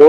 2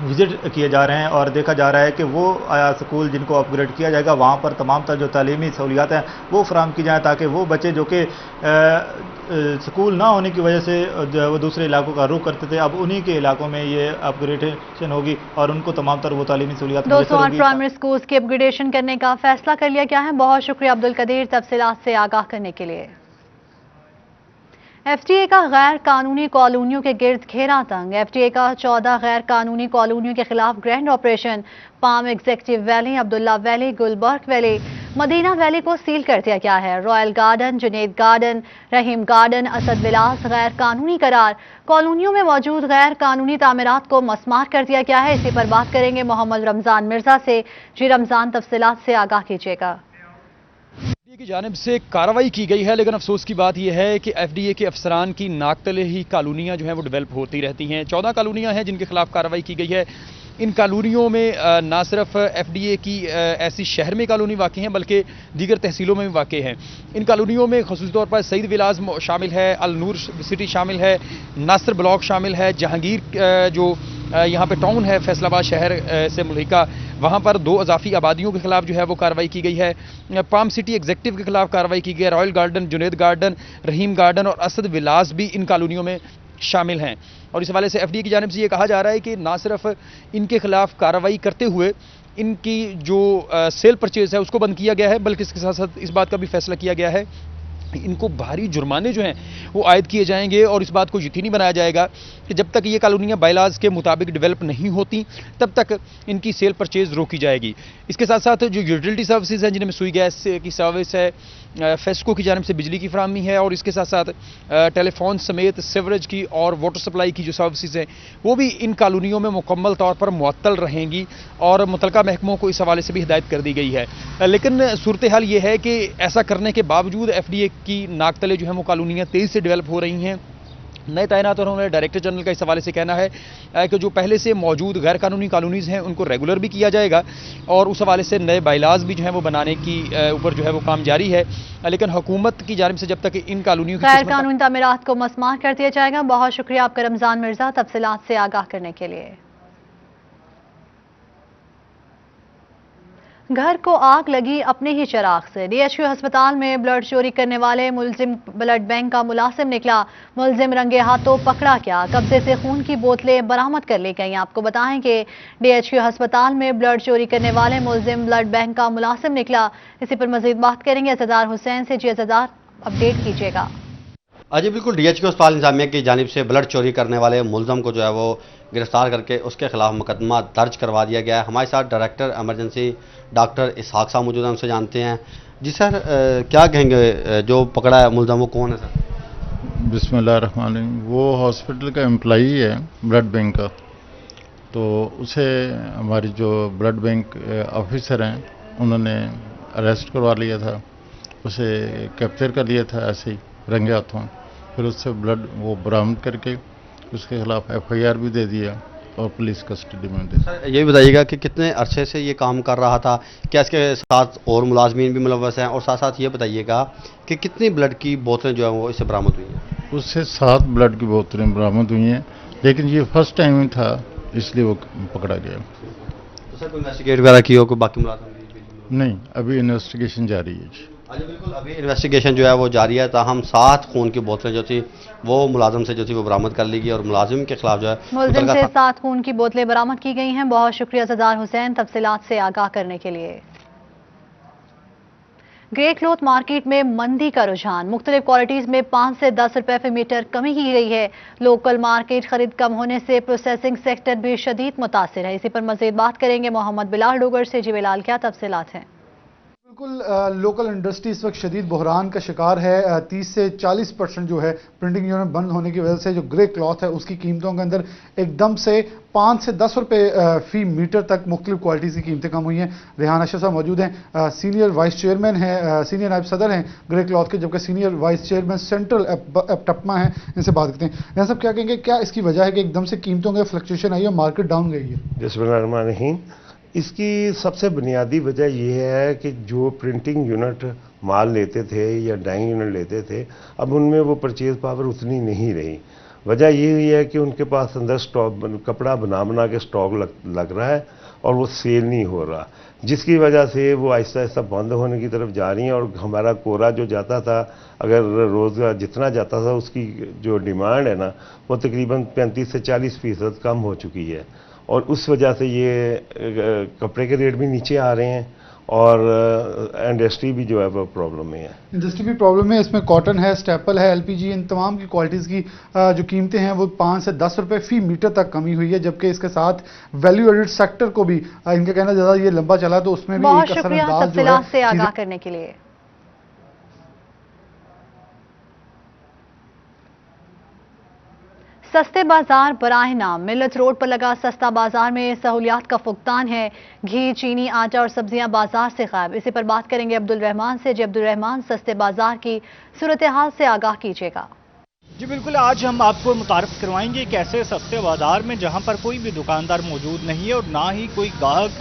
visit کیے جا رہے ہیں اور دیکھا جا رہا ہے کہ وہ اسکول جن کو اپ گریڈ کیا جائے گا وہاں پر تمام تر جو تعلیمی سہولیات ہیں وہ فراہم کی جائیں تاکہ وہ بچے جو کہ اسکول نہ ہونے کی وجہ سے جو ہے وہ دوسرے علاقوں کا رخ کرتے تھے اب انہی کے علاقوں میں یہ اپ گریڈیشن ہوگی اور ان کو تمام تر وہ تعلیمی سہولیات میسر 208 ہوگی۔ پرائمری اسکولز کی اپ گریڈیشن کرنے کا فیصلہ کر لیا گیا ہے۔ بہت شکریہ عبدالقدیر تفصیلات سے آگاہ کرنے کے لیے۔ ایف ٹی اے کا غیر قانونی کالونیوں کے گرد گھیرا تنگ۔ ایف ٹی اے کا 14 غیر قانونی کالونیوں کے خلاف grand operation palm executive valley, Abdullah valley, Gulberg valley, Madina valley کو سیل کر دیا گیا ہے۔ Royal garden, Junaid garden, Rahim garden, Asad villas غیر قانونی قرار۔ کالونیوں میں موجود غیر قانونی تعمیرات کو مسمار کر دیا گیا ہے۔ اسی پر بات کریں گے محمد رمضان مرزا سے۔ جی رمضان، تفصیلات سے آگاہ کیجیے گا۔ ایف ڈی اے کی جانب سے کارروائی کی گئی ہے، لیکن افسوس کی بات یہ ہے کہ ایف ڈی اے کے افسران کی ناک تلے ہی کالونیاں جو ہیں وہ ڈیولپ ہوتی رہتی ہیں۔ 14 کالونیاں ہیں جن کے خلاف کارروائی کی گئی ہے۔ ان کالونیوں میں نہ صرف ایف ڈی اے کی ایسی شہر میں کالونی واقع ہیں بلکہ دیگر تحصیلوں میں بھی واقع ہیں۔ ان کالونیوں میں خصوصی طور پر سعید ولاز شامل ہے، النور سٹی شامل ہے، ناصر بلاک شامل ہے، جہانگیر جو یہاں پہ ٹاؤن ہے فیصل آباد شہر سے ملحقہ، وہاں پر 2 اضافی آبادیوں کے خلاف جو ہے وہ کارروائی کی گئی ہے۔ پام سٹی ایگزیکٹو کے خلاف کارروائی کی گئی ہے۔ Royal garden, Junaid garden, Rahim garden اور اسد ولاس بھی ان کالونیوں میں شامل ہیں، اور اس حوالے سے ایف ڈی اے کی جانب سے یہ کہا جا رہا ہے کہ نہ صرف ان کے خلاف کارروائی کرتے ہوئے ان کی جو سیل پرچیز ہے اس کو بند کیا گیا ہے، بلکہ اس کے ساتھ ساتھ اس بات کا بھی فیصلہ کیا گیا ہے ان کو بھاری جرمانے جو ہیں وہ عائد کیے جائیں گے، اور اس بات کو یقینی بنایا جائے گا کہ جب تک یہ کالونیاں بائی لاز کے مطابق ڈیولپ نہیں ہوتی تب تک ان کی سیل پرچیز روکی جائے گی۔ اس کے ساتھ ساتھ جو یوٹیلٹی سروسز ہیں جن میں سوئی گیس کی سروس ہے، فیسکو کی جانب سے بجلی کی فراہمی ہے، اور اس کے ساتھ ساتھ ٹیلی فون سمیت سیوریج کی اور واٹر سپلائی کی جو سروسز ہیں وہ بھی ان کالونیوں میں مکمل طور پر معطل رہیں گی، اور متعلقہ محکموں کو اس حوالے سے بھی ہدایت کر دی گئی ہے۔ لیکن صورتحال یہ ہے کہ ایسا کرنے کے باوجود ایف ڈی اے کی ناک تلے جو ہیں وہ کالونیاں تیزی سے ڈیولپ ہو رہی ہیں۔ نئے تعینات ہونے والے ڈائریکٹر جنرل کا اس حوالے سے کہنا ہے کہ جو پہلے سے موجود غیر قانونی کالونیز ہیں ان کو ریگولر بھی کیا جائے گا، اور اس حوالے سے نئے بائی لاز بھی جو ہیں وہ بنانے کی اوپر جو ہے وہ کام جاری ہے، لیکن حکومت کی جانب سے جب تک ان کالونیوں کی غیر قانونی تعمیرات کو مسمار کر دیا جائے گا۔ بہت شکریہ آپ کا رمضان مرزا تفصیلات سے آگاہ کرنے کے لیے۔ گھر کو آگ لگی اپنے ہی چراغ سے۔ ڈی ایچ کیو ہسپتال میں بلڈ چوری کرنے والے ملزم بلڈ بینک کا ملازم نکلا، ملزم رنگے ہاتھوں پکڑا گیا، قبضے سے خون کی بوتلیں برآمد کر لی گئیں۔ آپ کو بتائیں کہ ڈی ایچ کیو ہسپتال میں بلڈ چوری کرنے والے ملزم بلڈ بینک کا ملازم نکلا۔ اسی پر مزید بات کریں گے عزادار حسین سے۔ جی عزادار، اپڈیٹ کیجیے گا۔ جی بالکل، ڈی ایچ کیو اسپتال انتظامیہ کی جانب سے بلڈ چوری کرنے والے ملزم کو جو ہے وہ گرفتار کر کے اس کے خلاف مقدمہ درج کروا دیا گیا ہے۔ ہمارے ساتھ ڈائریکٹر ایمرجنسی ڈاکٹر اسحاق صاحب موجود ہیں، ان سے جانتے ہیں۔ جی سر، کیا کہیں گے، جو پکڑا ہے ملزم وہ کون ہے سر؟ بسم اللہ الرحمن الرحیم۔ وہ ہاسپٹل کا امپلائی ہے بلڈ بینک کا، تو اسے ہماری جو بلڈ بینک آفیسر ہیں انہوں نے اریسٹ کروا لیا تھا، اسے کیپچر کر لیا تھا ایسے ہی رنگے ہاتھوں، پھر اس سے بلڈ وہ برآمد کر کے اس کے خلاف ایف آئی آر بھی دے دیا اور پولیس کسٹڈی میں دے دیا۔ سر یہ بتائیے گا کہ کتنے عرصے سے یہ کام کر رہا تھا، کیا اس کے ساتھ اور ملازمین بھی ملوث ہیں، اور ساتھ ساتھ یہ بتائیے گا کہ کتنی بلڈ کی بوتلیں جو ہیں وہ اس سے برآمد ہوئی ہیں؟ اس سے 7 بلڈ کی بوتلیں برآمد ہوئی ہیں، لیکن یہ فرسٹ ٹائم ہی تھا اس لیے وہ پکڑا گیا۔ تو سر کوئی انویسٹیگیٹ وغیرہ کی ہو، کوئی باقی ملازم بھی؟ نہیں، ابھی انویسٹیگیشن جاری ہے جی۔ جی بالکل، ابھی انویسٹیگیشن جو ہے وہ جاری ہے، تاہم 7 خون کی بوتلیں جو تھی وہ ملازم سے جو تھی وہ برآمد کر لی گئی، اور ملازم کے خلاف جو ہے ملزم سے 7 خون کی بوتلیں برآمد کی گئی ہیں۔ بہت شکریہ عزادار حسین تفصیلات سے آگاہ کرنے کے لیے۔ گرے کلوتھ مارکیٹ میں مندی کا رجحان، مختلف کوالٹیز میں 5 سے 10 روپے فی میٹر کمی کی گئی ہے۔ لوکل مارکیٹ خرید کم ہونے سے پروسیسنگ سیکٹر بھی شدید متاثر ہے۔ اسی پر مزید بات کریں گے محمد بلال ڈوگر سے۔ جی بلال، کیا تفصیلات ہیں؟ بالکل، لوکل انڈسٹری اس وقت شدید بحران کا شکار ہے۔ 30 سے 40% جو ہے پرنٹنگ یونٹ بند ہونے کی وجہ سے جو گرے کلاتھ ہے اس کی قیمتوں کے اندر ایک دم سے 5 سے 10 روپے فی میٹر تک مختلف کوالٹیز کی قیمتیں کم ہوئی ہیں۔ ریحان اشرف صاحب موجود ہیں، سینئر وائس چیئرمین ہیں، سینئر نائب صدر ہیں گرے کلاتھ کے، جبکہ سینئر وائس چیئرمین سینٹرل ٹپما ہیں۔ ان سے بات کرتے ہیں۔ ریحان صاحب، کیا کہیں گے، کیا اس کی وجہ ہے کہ ایک دم سے قیمتوں کے فلکچویشن آئی ہے اور مارکیٹ ڈاؤن گئی ہے؟ بسم اللہ الرحمن الرحیم۔ اس کی سب سے بنیادی وجہ یہ ہے کہ جو پرنٹنگ یونٹ مال لیتے تھے یا ڈائنگ یونٹ لیتے تھے، اب ان میں وہ پرچیز پاور اتنی نہیں رہی۔ وجہ یہ ہوئی ہے کہ ان کے پاس اندر سٹاک کپڑا بنا کے سٹاک لگ رہا ہے اور وہ سیل نہیں ہو رہا، جس کی وجہ سے وہ آہستہ آہستہ بند ہونے کی طرف جا رہی ہیں، اور ہمارا کورا جو جاتا تھا، اگر روز جتنا جاتا تھا اس کی جو ڈیمانڈ ہے نا وہ تقریباً 35 سے 40% کم ہو چکی ہے، اور اس وجہ سے یہ کپڑے کے ریٹ بھی نیچے آ رہے ہیں اور انڈسٹری بھی جو ہے وہ پرابلم میں ہے۔ انڈسٹری بھی پرابلم ہے، اس میں کاٹن ہے، اسٹیپل ہے، LPG، ان تمام کی کوالٹیز کی جو قیمتیں ہیں وہ 5 سے 10 روپے فی میٹر تک کمی ہوئی ہے، جبکہ اس کے ساتھ ویلیو ایڈڈ سیکٹر کو بھی ان کا کہنا زیادہ یہ لمبا چلا تو اس میں بھی بہت ایک اثر شکریہ انداز جو تفصیلات سے ہے آگاہ کرنے کے لیے۔ سستے بازار برائے نام، ملت روڈ پر لگا سستا بازار میں سہولیات کا فقدان ہے، گھی، چینی، آٹا اور سبزیاں بازار سے غائب۔ اسی پر بات کریں گے عبدالرحمان سے۔ جی عبدالرحمان، سستے بازار کی صورتحال سے آگاہ کیجیے گا۔ جی بالکل، آج ہم آپ کو متعارف کروائیں گے کہ ایسے سستے بازار میں جہاں پر کوئی بھی دکاندار موجود نہیں ہے اور نہ ہی کوئی گاہک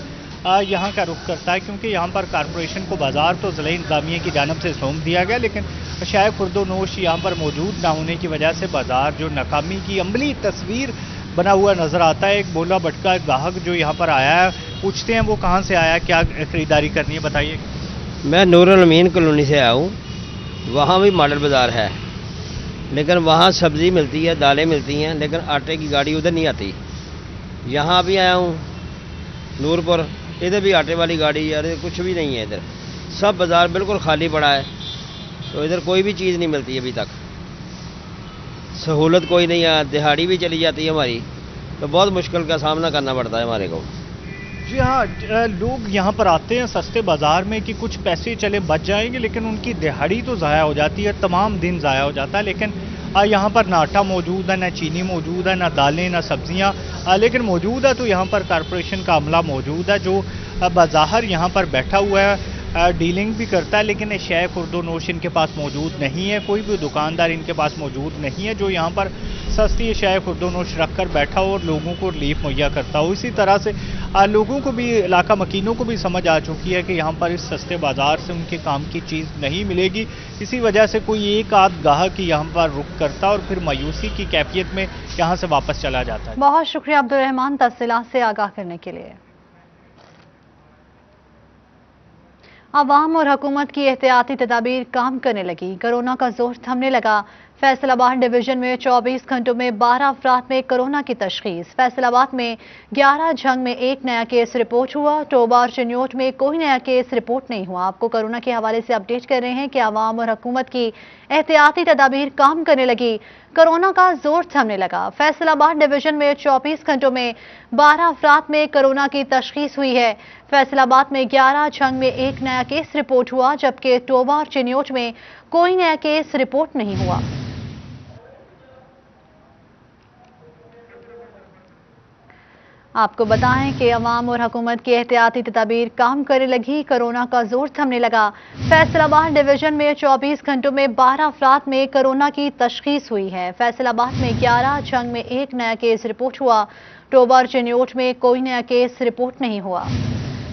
یہاں کا رخ کرتا ہے، کیونکہ یہاں پر کارپوریشن کو بازار تو ضلعی انتظامیہ کی جانب سے سونپ دیا گیا، لیکن اشیاء خرد و نوش یہاں پر موجود نہ ہونے کی وجہ سے بازار جو ناکامی کی عملی تصویر بنا ہوا نظر آتا ہے۔ ایک بولا بٹکا گاہک جو یہاں پر آیا ہے، پوچھتے ہیں وہ کہاں سے آیا، کیا خریداری کرنی ہے، بتائیے۔ میں نور الامین کالونی سے آیا ہوں، وہاں بھی ماڈل بازار ہے، لیکن وہاں سبزی ملتی ہے، دالیں ملتی ہیں، لیکن آٹے کی گاڑی ادھر نہیں آتی۔ یہاں بھی آیا ہوں نور پور، ادھر بھی آٹے والی گاڑی ہے، کچھ بھی نہیں ہے، ادھر سب بازار بالکل خالی پڑا ہے، تو ادھر کوئی بھی چیز نہیں ملتی ابھی تک، سہولت کوئی نہیں ہے، دہاڑی بھی چلی جاتی ہے ہماری، تو بہت مشکل کا سامنا کرنا پڑتا ہے ہمارے کو۔ جی ہاں، لوگ یہاں پر آتے ہیں سستے بازار میں کہ کچھ پیسے چلے بچ جائیں گے، لیکن ان کی دہاڑی تو ضائع ہو جاتی ہے، تمام دن ضائع ہو جاتا ہے، لیکن یہاں پر نہ آٹا موجود ہے، نہ چینی موجود ہے، نہ دالیں، نہ سبزیاں، لیکن موجود ہے تو یہاں پر کارپوریشن کا عملہ موجود ہے جو بظاہر یہاں پر بیٹھا ہوا ہے، ڈیلنگ بھی کرتا ہے، لیکن اشیاء خرد و نوش ان کے پاس موجود نہیں ہے، کوئی بھی دکاندار ان کے پاس موجود نہیں ہے جو یہاں پر سستی اشیاء خرد و نوش رکھ کر بیٹھا ہو اور لوگوں کو ریلیف مہیا کرتا ہو۔ اسی طرح سے لوگوں کو بھی، علاقہ مکینوں کو بھی سمجھ آ چکی ہے کہ یہاں پر اس سستے بازار سے ان کے کام کی چیز نہیں ملے گی، اسی وجہ سے کوئی ایک آدھ گاہک یہاں پر رک کرتا اور پھر مایوسی کی کیفیت میں یہاں سے واپس چلا جاتا ہے۔ بہت شکریہ عبدالرحمان تفصیلات سے آگاہ کرنے کے لیے۔ عوام اور حکومت کی احتیاطی تدابیر کام کرنے لگی، کرونا کا زور تھمنے لگا۔ فیصل آباد ڈویژن میں 24 گھنٹوں میں 12 افراد میں کرونا کی تشخیص۔ فیصل آباد میں 11 جھنگ میں ایک نیا کیس رپورٹ ہوا، ٹوبہ اور چنیوٹ میں کوئی نیا کیس رپورٹ نہیں ہوا۔ آپ کو کرونا کے حوالے سے اپڈیٹ کر رہے ہیں کہ عوام اور حکومت کی احتیاطی تدابیر کام کرنے لگی، کرونا کا زور تھمنے لگا۔ فیصل آباد ڈویژن میں 24 گھنٹوں میں 12 افراد میں کرونا کی تشخیص ہوئی ہے۔ فیصل آباد میں 11 جھنگ میں ایک نیا کیس رپورٹ ہوا، جبکہ ٹوبہ اور چنیوٹ میں کوئی نیا کیس رپورٹ نہیں ہوا۔ آپ کو بتائیں کہ عوام اور حکومت کی احتیاطی تدابیر کام کرنے لگی، کرونا کا زور تھمنے لگا۔ فیصل آباد ڈویژن میں 24 گھنٹوں میں 12 افراد میں کرونا کی تشخیص ہوئی ہے۔ فیصل آباد میں 11 جھنگ میں ایک نیا کیس رپورٹ ہوا، ٹوبہ اور چنیوٹ میں کوئی نیا کیس رپورٹ نہیں ہوا۔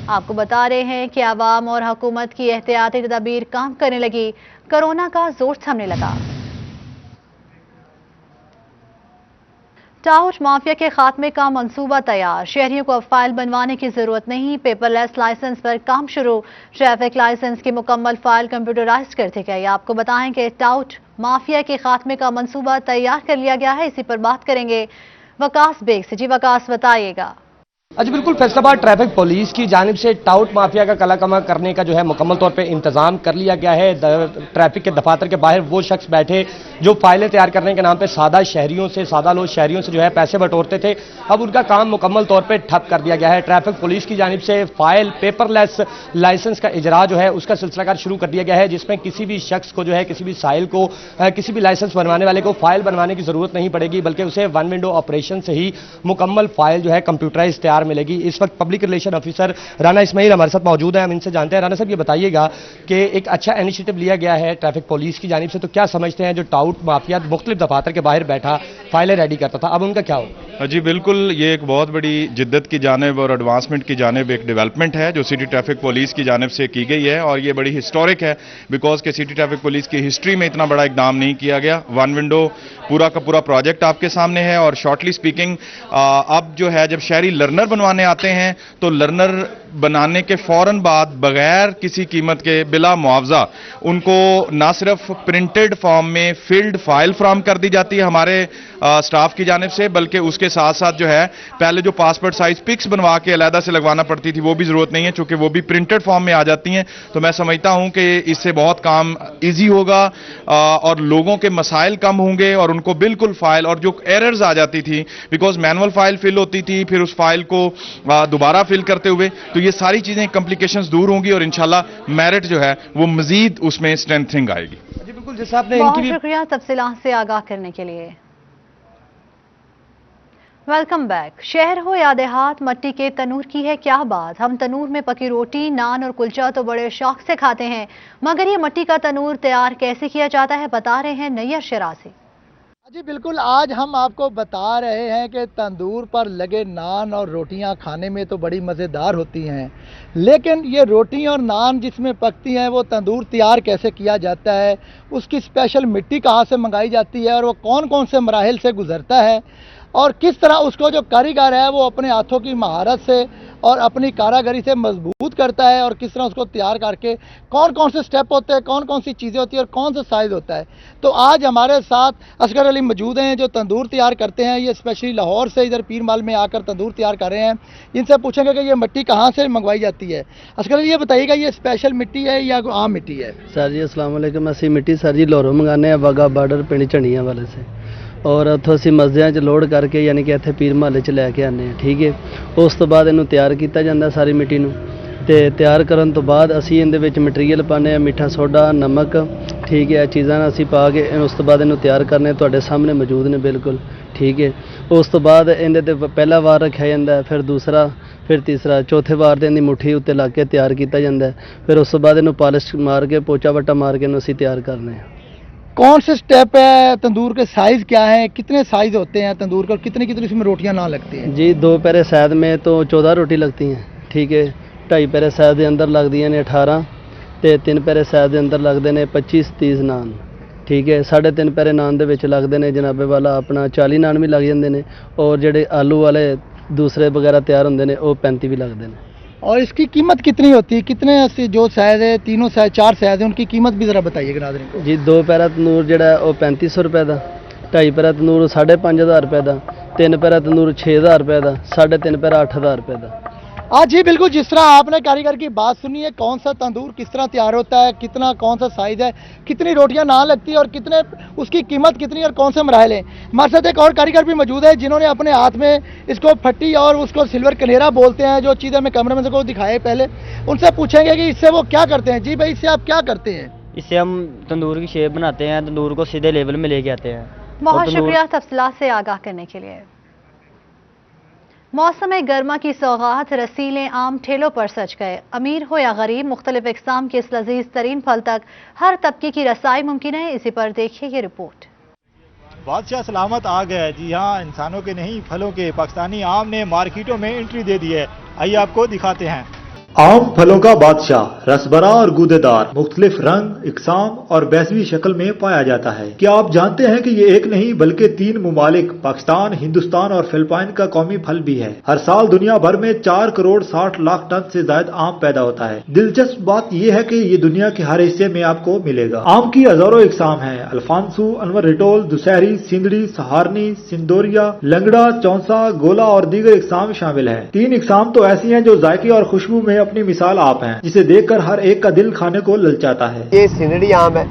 آپ کو بتا رہے ہیں کہ عوام اور حکومت کی احتیاطی تدابیر کام کرنے لگی، کرونا کا زور تھمنے لگا۔ ٹاؤٹ مافیا کے خاتمے کا منصوبہ تیار، شہریوں کو اب فائل بنوانے کی ضرورت نہیں، پیپر لیس لائسنس پر کام شروع، ٹریفک لائسنس کی مکمل فائل کمپیوٹرائز کر دی گئی۔ آپ کو بتائیں کہ ٹاؤٹ مافیا کے خاتمے کا منصوبہ تیار کر لیا گیا ہے، اسی پر بات کریں گے وکاس بیگ سے۔ جی وکاس، بتائیے گا۔ جی بالکل، فیصل آباد ٹریفک پولیس کی جانب سے ٹاؤٹ مافیا کا کلا کما کرنے کا جو ہے مکمل طور پہ انتظام کر لیا گیا ہے۔ ٹریفک کے دفاتر کے باہر وہ شخص بیٹھے جو فائلیں تیار کرنے کے نام پہ سادہ لوگ شہریوں سے جو ہے پیسے بٹورتے تھے، اب ان کا کام مکمل طور پہ ٹھپ کر دیا گیا ہے۔ ٹریفک پولیس کی جانب سے فائل پیپر لیس لائسنس کا اجرا جو ہے اس کا سلسلہ کار شروع کر دیا گیا ہے، جس میں کسی بھی شخص کو جو ہے، کسی بھی سائل کو، کسی بھی لائسنس بنوانے والے کو فائل بنوانے کی ضرورت نہیں پڑے گی، بلکہ اسے ون ونڈو آپریشن سے ہی مکمل فائل جو ہے کمپیوٹرائز تیار ملے گی. اس وقت پبلک ریلیشن آفیسر رانا اسماعیل ہمارے ساتھ موجود ہیں, ہم ان سے جانتے ہیں. رانا صاحب یہ بتائیے گا کہ ایک اچھا انیشیٹو لیا گیا ہے ٹریفک پولیس کی جانب سے, تو کیا سمجھتے ہیں جو ٹاؤٹ مافیا مختلف دفاتر کے باہر بیٹھا فائلیں ریڈی کرتا تھا, اب ان کا کیا ہو؟ جی بالکل, یہ ایک بہت بڑی جدت کی جانب اور ایڈوانسمنٹ کی جانب ایک ڈیولپمنٹ ہے جو سٹی ٹریفک پولیس کی جانب سے کی گئی ہے, اور یہ بڑی ہسٹورک ہے بیکاز کہ سٹی ٹریفک پولیس کی ہسٹری میں اتنا بڑا اقدام نہیں کیا گیا. ون ونڈو پورا کا پورا پروجیکٹ آپ کے سامنے ہے, اور شارٹلی سپیکنگ اب جو ہے جب شہری لرنر بنوانے آتے ہیں تو لرنر بنانے کے فوراً بعد بغیر کسی قیمت کے بلا معاوضہ ان کو نہ صرف پرنٹڈ فارم میں فلڈ فائل فراہم کر دی جاتی ہے ہمارے سٹاف کی جانب سے, بلکہ اس کے ساتھ ساتھ جو ہے پہلے جو پاسپورٹ سائز پکس بنوا کے علیحدہ سے لگوانا پڑتی تھی وہ بھی ضرورت نہیں ہے, چونکہ وہ بھی پرنٹڈ فارم میں آ جاتی ہیں. تو میں سمجھتا ہوں کہ اس سے بہت کام ایزی ہوگا اور لوگوں کے مسائل کم ہوں گے, اور ان کو بالکل فائل اور جو ایررز آ جاتی تھی بیکاز مینول فائل فل ہوتی تھی, پھر اس فائل کو دوبارہ فل کرتے ہوئے, تو یہ ساری چیزیں کمپلیکیشنز دور ہوں گی اور انشاءاللہ میرٹ جو ہے وہ مزید اس میں اسٹرینتھنگ آئے گی. جی بالکل, جیسا آپ نے بہت شکریہ تفصیلات سے آگاہ کرنے کے لیے. Welcome back. شہر ہو یا دیہات, مٹی کے تنور کی ہے کیا بات. ہم تنور میں پکی روٹی, نان اور کلچا تو بڑے شوق سے کھاتے ہیں, مگر یہ مٹی کا تنور تیار کیسے کیا جاتا ہے بتا رہے ہیں نیر شرازی. جی بالکل, آج ہم آپ کو بتا رہے ہیں کہ تندور پر لگے نان اور روٹیاں کھانے میں تو بڑی مزیدار ہوتی ہیں, لیکن یہ روٹی اور نان جس میں پکتی ہیں وہ تندور تیار کیسے کیا جاتا ہے, اس کی اسپیشل مٹی کہاں سے منگائی جاتی ہے, اور وہ کون کون سے مراحل سے گزرتا ہے, اور کس طرح اس کو جو کاریگر ہے وہ اپنے ہاتھوں کی مہارت سے اور اپنی کاراگری سے مضبوط کرتا ہے, اور کس طرح اس کو تیار کر کے کون کون سے سٹیپ ہوتے ہیں, کون کون سی چیزیں ہوتی ہیں اور کون سا سائز ہوتا ہے. تو آج ہمارے ساتھ اصغر علی موجود ہیں جو تندور تیار کرتے ہیں, یہ اسپیشلی لاہور سے ادھر پیر مال میں آ کر تندور تیار کر رہے ہیں. ان سے پوچھیں گے کہ یہ مٹی کہاں سے منگوائی جاتی ہے. اصغر علی یہ بتائیے گا یہ اسپیشل مٹی ہے یا عام مٹی ہے؟ سر جی السلام علیکم, اسی مٹی سر جی لاہوروں منگانے ہیں واغا بارڈر پنڈ چنڈیاں والے سے, اور اتوں اسی مزدیاں چ لوڈ کر کے یعنی کہ اتنے پیر محلے چ لے کے آنے ہیں. ٹھیک ہے, اس تو بعد انہوں تیار کیتا جاتا ساری مٹی نو, تے تیار کرن تو بعد اسی اندے وچ مٹیریل پانے ہیں, میٹھا سوڈا, نمک, ٹھیک ہے, چیزاں اسی پا کے اس تو بعد انہوں تیار کرنے تواڈے سامنے موجود نے بالکل. ٹھیک ہے, اس تو بعد اندے تے پہلا وار رکھا جاتا ہے, پھر دوسرا, پھر تیسرا, چوتھے وار تے اندی مٹھی اتنے لا کے تیار کیتا جاتا ہے, پھر اس تو بعد انہوں پالش مار کے پوچا وٹا مار کے انہوں اسی تیار کرنے ہیں. کون سے سٹیپ ہے تندور کے سائز کیا ہیں, کتنے سائز ہوتے ہیں تندور کے, اور کتنی کتنی اس میں روٹیاں نہ لگتی ہیں؟ جی 2 پیرے سائز میں تو 14 روٹی لگتی ہیں. ٹھیک ہے, 2.5 پیرے سائز دے اندر لگتی ہیں 18, تے 3 پیرے سائز دے اندر لگتے ہیں 25-30 نان. ٹھیک ہے, 3.5 پیرے نان دے وچ لگتے ہیں جناب والا اپنا 40 نان بھی لگ جاتے ہیں, اور جڑے آلو والے دوسرے وغیرہ تیار ہوندے نے وہ 35 بھی لگتے ہیں. اور اس کی قیمت کتنی ہوتی ہے, کتنے جو سائز ہے, تینوں سائز 4 سائز ہیں, ان کی قیمت بھی ذرا بتائیے گا ناظرین کو. جی 2 پیرا تنور جڑا ہے وہ 3500 روپے دا, 2.5 پیرا تنور 5500 روپے دا, 3 پیرا تنور 6000 روپے دا, 3.5 پیرا 8000 روپے دا. جی بالکل, جس طرح آپ نے کاریگر کی بات سنی ہے, کون سا تندور کس طرح تیار ہوتا ہے, کتنا کون سا سائز ہے, کتنی روٹیاں نہ لگتی ہے, اور کتنے اس کی قیمت کتنی اور کون سے مراحل ہیں. ہمارے ساتھ ایک اور کاریگر بھی موجود ہے جنہوں نے اپنے ہاتھ میں اس کو پھٹی اور اس کو سلور کنیرا بولتے ہیں, جو چیزیں میں کیمرے میں کو دکھائے پہلے, ان سے پوچھیں گے کہ اس سے وہ کیا کرتے ہیں. جی بھائی, اس سے آپ کیا کرتے ہیں؟ اس سے ہم تندور کی شیپ بناتے ہیں, تندور کو سیدھے لیول میں لے کے آتے ہیں. بہت شکریہ تفصیلات سے آگاہ کرنے کے لیے. موسم گرما کی سوغات, رسیلیں عام ٹھیلوں پر سج گئے. امیر ہو یا غریب, مختلف اقسام کے اس لذیذ ترین پھل تک ہر طبقے کی رسائی ممکن ہے. اسی پر دیکھیے یہ رپورٹ. بادشاہ سلامت آ گیا ہے. جی ہاں, انسانوں کے نہیں پھلوں کے پاکستانی آم نے مارکیٹوں میں انٹری دے دی ہے. آئیے آپ کو دکھاتے ہیں. آم پھلوں کا بادشاہ, رسبرا اور گودے دار, مختلف رنگ, اقسام اور بیضوی شکل میں پایا جاتا ہے. کیا آپ جانتے ہیں کہ یہ ایک نہیں بلکہ 3 ممالک پاکستان, ہندوستان اور فلپائن کا قومی پھل بھی ہے. ہر سال دنیا بھر میں 4 کروڑ 60 لاکھ ٹن سے زائد آم پیدا ہوتا ہے. دلچسپ بات یہ ہے کہ یہ دنیا کے ہر حصے میں آپ کو ملے گا. آم کی ہزاروں اقسام ہیں. الفانسو, انور ریٹول, دسہری, سندری, سہارنی, سندوریا, لنگڑا, چونسا, گولا اور دیگر اقسام شامل ہیں. 3 اقسام تو ایسی ہیں جو ذائقے اور خوشبو میں اپنی مثال آپ ہیں, جسے دیکھ کر ہر ایک کا دل کھانے کو للچاتا ہے. یہ سندری آم ہے,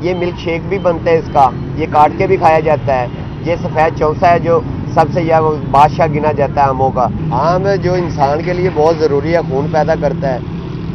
یہ ملک شیک بھی بنتا ہے اس کا, یہ کاٹ کے بھی کھایا جاتا ہے. یہ سفید چوسا ہے جو سب سے وہ بادشاہ گنا جاتا ہے آموں کا. آم جو انسان کے لیے بہت ضروری ہے, خون پیدا کرتا ہے,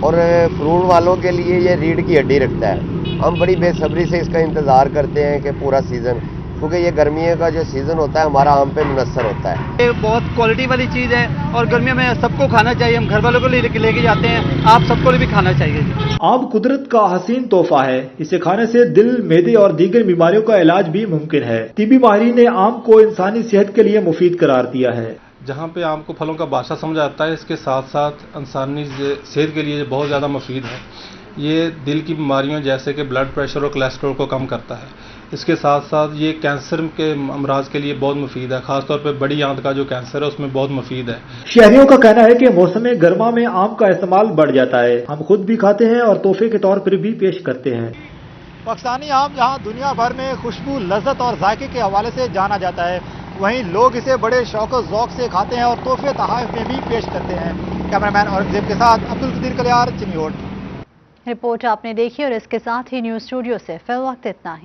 اور فروٹ والوں کے لیے یہ ریڑھ کی ہڈی رکھتا ہے. ہم بڑی بے صبری سے اس کا انتظار کرتے ہیں کہ پورا سیزن کیونکہ یہ گرمیوں کا جو سیزن ہوتا ہے ہمارا آم پہ منحصر ہوتا ہے. یہ بہت کوالٹی والی چیز ہے اور گرمیوں میں سب کو کھانا چاہیے. ہم گھر والوں کو لے کے جاتے ہیں, آپ سب کو بھی کھانا چاہیے. آم قدرت کا حسین تحفہ ہے. اسے کھانے سے دل, معدے اور دیگر بیماریوں کا علاج بھی ممکن ہے. طبی ماہرین نے آم کو انسانی صحت کے لیے مفید قرار دیا ہے. جہاں پہ آم کو پھلوں کا بادشاہ سمجھا جاتا ہے, اس کے ساتھ ساتھ انسانی صحت کے لیے بہت زیادہ مفید ہے. یہ دل کی بیماریوں جیسے کہ بلڈ پریشر اور کولیسٹرول کو کم کرتا ہے. اس کے ساتھ ساتھ یہ کینسر کے امراض کے لیے بہت مفید ہے, خاص طور پہ بڑی آنت کا جو کینسر ہے اس میں بہت مفید ہے. شہریوں کا کہنا ہے کہ موسم گرما میں آم کا استعمال بڑھ جاتا ہے. ہم خود بھی کھاتے ہیں اور تحفے کے طور پر بھی پیش کرتے ہیں. پاکستانی آم جہاں دنیا بھر میں خوشبو, لذت اور ذائقے کے حوالے سے جانا جاتا ہے, وہیں لوگ اسے بڑے شوق و ذوق سے کھاتے ہیں اور تحفے تحائف میں بھی پیش کرتے ہیں. کیمرہ مین اورنگزیب کے ساتھ عبدالقدیر کلیار, چنیوٹ. رپورٹ آپ نے دیکھی اور اس کے ساتھ ہی نیوز اسٹوڈیو سے فی الوقت اتنا ہی.